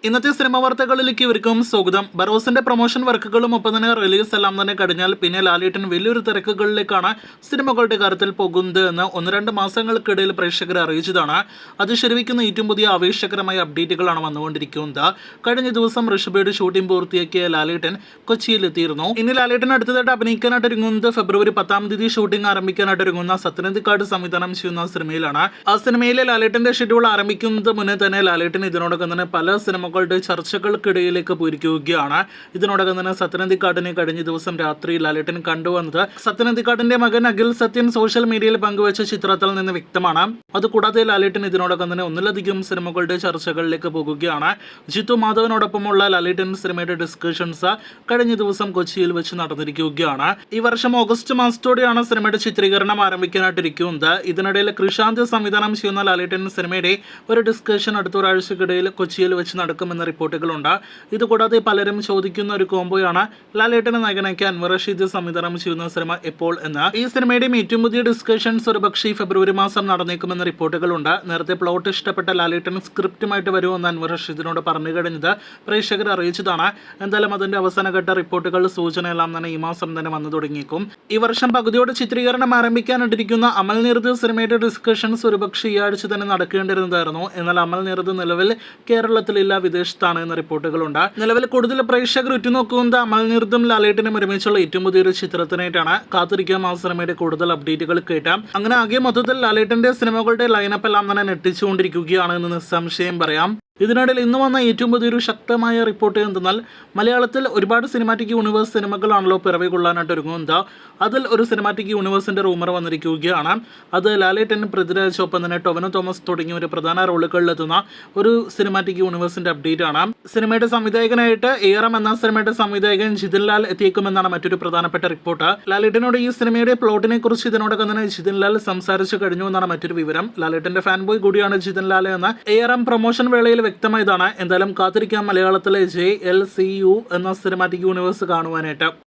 ഇന്നത്തെ സിനിമ വാർത്തകളിലേക്ക് ഇവർക്കും സ്വാഗതം. ബറോസിന്റെ പ്രൊമോഷൻ വർക്കുകളും ഒപ്പം തന്നെ റിലീസ് എല്ലാം തന്നെ കഴിഞ്ഞാൽ പിന്നെ ലാലേട്ടൻ വലിയൊരു തിരക്കുകളിലേക്കാണ് സിനിമകളുടെ കാര്യത്തിൽ പോകുന്നത് എന്ന് 1-2 മാസങ്ങൾക്കിടയിൽ പ്രേക്ഷകരെ അറിയിച്ചതാണ്. അത് ശരിവയ്ക്കുന്ന ഏറ്റവും പുതിയ ആവേശകരമായ അപ്ഡേറ്റുകളാണ് വന്നുകൊണ്ടിരിക്കുന്നത്. കഴിഞ്ഞ ദിവസം ഋഷഭയുടെ ഷൂട്ടിംഗ് പൂർത്തിയാക്കിയ ലാലേട്ടൻ കൊച്ചിയിലെത്തിയിരുന്നു. ഇനി ലാലേട്ടൻ അടുത്തതായിട്ട് അഭിനയിക്കാനായിട്ട് ഒരുങ്ങുന്നത് ഫെബ്രുവരി 10-ാം തീയതി ഷൂട്ടിംഗ് ആരംഭിക്കാനായിട്ട് ഒരുങ്ങുന്ന സത്യനന്ദിക്കാട് സംവിധാനം ചെയ്യുന്ന സിനിമയിലാണ്. ആ സിനിമയിലെ ലാലേട്ടന്റെ ഷെഡ്യൂൾ ആരംഭിക്കുന്നത് മുന്നേ തന്നെ ലാലേട്ടൻ ഇതിനോടൊപ്പം തന്നെ പല സിനിമ ചർച്ചകൾക്കിടയിലേക്ക് പോയിരിക്കുകയാണ്. ഇതിനോടകം തന്നെ സത്യനന്ദിക്കാടിനെ കഴിഞ്ഞ ദിവസം രാത്രി ലാലേട്ടൻ കണ്ടുവന്നത് സത്യനന്ദിക്കാടിന്റെ മകൻ അഖിൽ സത്യൻ സോഷ്യൽ മീഡിയയിൽ പങ്കുവച്ച ചിത്രത്തിൽ നിന്ന് വ്യക്തമാണ്. അതുകൂടാതെ ലാലേട്ടൻ ഇതിനോടകം തന്നെ ഒന്നിലധികം സിനിമകളുടെ ചർച്ചകളിലേക്ക് പോകുകയാണ്. ജിത്തു മാധവനോടൊപ്പമുള്ള ലാലേട്ടൻ സിനിമയുടെ ഡിസ്കഷൻസ് കഴിഞ്ഞ ദിവസം കൊച്ചിയിൽ വെച്ച് നടന്നിരിക്കുകയാണ്. ഈ വർഷം ഓഗസ്റ്റ് മാസത്തോടെയാണ് സിനിമയുടെ ചിത്രീകരണം ആരംഭിക്കാനായിട്ടിരിക്കുന്നത്. ഇതിനിടയിൽ കൃഷാന്ത് സംവിധാനം ചെയ്യുന്ന ലാലേട്ടൻ സിനിമയുടെ ഒരു ഡിസ്കഷൻ അടുത്ത ഒരാഴ്ചക്കിടയിൽ കൊച്ചിയിൽ വെച്ച് നടക്കുമെന്ന റിപ്പോർട്ടുകളുണ്ട്. ഇതുകൂടാതെ പലരും ചോദിക്കുന്ന ഒരു കോംബോയാണ് ലാലേട്ടനെ നായകനാക്കി അൻവർ റഷീദ് സംവിധാനം ചെയ്യുന്ന സിനിമ എപ്പോൾ എന്ന്. ഈ സിനിമയുടെയും ഏറ്റവും പുതിയ ഡിസ്കഷൻസ് ഒരുപക്ഷെ ഫെബ്രുവരി മാസം നടന്നേക്കുമെന്ന റിപ്പോർട്ടുകളുണ്ട്. നേരത്തെ പ്ലോട്ട് ഇഷ്ടപ്പെട്ട ലാലേട്ടൻ സ്ക്രിപ്റ്റുമായിട്ട് വരുമെന്ന് അൻവർ റഷീദിനോട് പറഞ്ഞു കഴിഞ്ഞത് പ്രേക്ഷകർ അറിയിച്ചതാണ്. എന്തായാലും അതിന്റെ അവസാനഘട്ട റിപ്പോർട്ടുകൾ സൂചനയെല്ലാം തന്നെ ഈ മാസം തന്നെ വന്നു തുടങ്ങിയേക്കും. ഈ വർഷം പകുതിയോടെ ചിത്രീകരണം ആരംഭിക്കാനിട്ടിരിക്കുന്ന അമൽ നീരദ് സിനിമയുടെ ഡിസ്കഷൻസ് ഒരുപക്ഷെ ഈ ആഴ്ച തന്നെ നടക്കേണ്ടിരുന്നതായിരുന്നു. എന്നാൽ അമൽ നീരദ് നിലവിൽ കേരളത്തിലില്ല, വിദേശത്താണ് എന്ന റിപ്പോർട്ടുകളുണ്ട്. നിലവിൽ കൂടുതൽ പ്രേക്ഷകർ ഉറ്റുനോക്കുന്നത് അമൽ നീരദും ലാലേട്ടനും ഒരുമിച്ചുള്ള ഏറ്റവും പുതിയൊരു ചിത്രത്തിനായിട്ടാണ്. കാത്തിരിക്കാം ആ സിനിമയുടെ കൂടുതൽ അപ്ഡേറ്റുകൾ കേട്ടാം. അങ്ങനെ ആകെ മൊത്തത്തിൽ ലാലേട്ടന്റെ സിനിമകളുടെ ലൈനപ്പ് എല്ലാം തന്നെ ഞെട്ടിച്ചുകൊണ്ടിരിക്കുകയാണ് എന്ന് നിസ്സംശയം പറയാം. ഇതിനിടയിൽ ഇന്ന് വന്ന ഏറ്റവും പുതിയൊരു ശക്തമായ റിപ്പോർട്ട് എന്തെന്നാൽ മലയാളത്തിൽ ഒരുപാട് സിനിമാറ്റിക് യൂണിവേഴ്സ് സിനിമകളാണല്ലോ പിറവി കൊള്ളാനായിട്ട് ഒരുങ്ങുന്നത്. അതിൽ ഒരു സിനിമാറ്റിക് യൂണിവേഴ്സിന്റെ റൂമർ വന്നിരിക്കുകയാണ്. അത് ലാലേട്ടൻ, പൃഥ്വിരാജ്, ഒപ്പം തന്നെ ടൊവിനോ തോമസ് തുടങ്ങിയ ഒരു പ്രധാന റോളുകളിലെത്തുന്ന ഒരു സിനിമാറ്റിക് യൂണിവേഴ്സിന്റെ അപ്ഡേറ്റ് ആണ്. സിനിമയുടെ സംവിധായകനായിട്ട് ARM എന്ന സിനിമയുടെ സംവിധായകൻ ജിതിൻ ലാൽ എത്തിയേക്കുമെന്നാണ് മറ്റൊരു പ്രധാനപ്പെട്ട റിപ്പോർട്ട്. ലാലേട്ടനോട് ഈ സിനിമയുടെ പ്ലോട്ടിനെ കുറിച്ച് ഇതിനോടൊപ്പം തന്നെ ജിതിൻ ലാൽ സംസാരിച്ചു കഴിഞ്ഞു എന്നാണ് മറ്റൊരു വിവരം. ലാലേട്ടന്റെ ഫാൻ ബോയ് കൂടിയാണ് ജിതിൻ ലാൽ എന്ന് ARM പ്രൊമോഷൻ വേളയിൽ വ്യക്തമായതാണ്. എന്തായാലും കാത്തിരിക്കാം മലയാളത്തിലെ JLCU എന്ന സിനിമാറ്റിക് യൂണിവേഴ്സ് കാണുവാനായിട്ട്.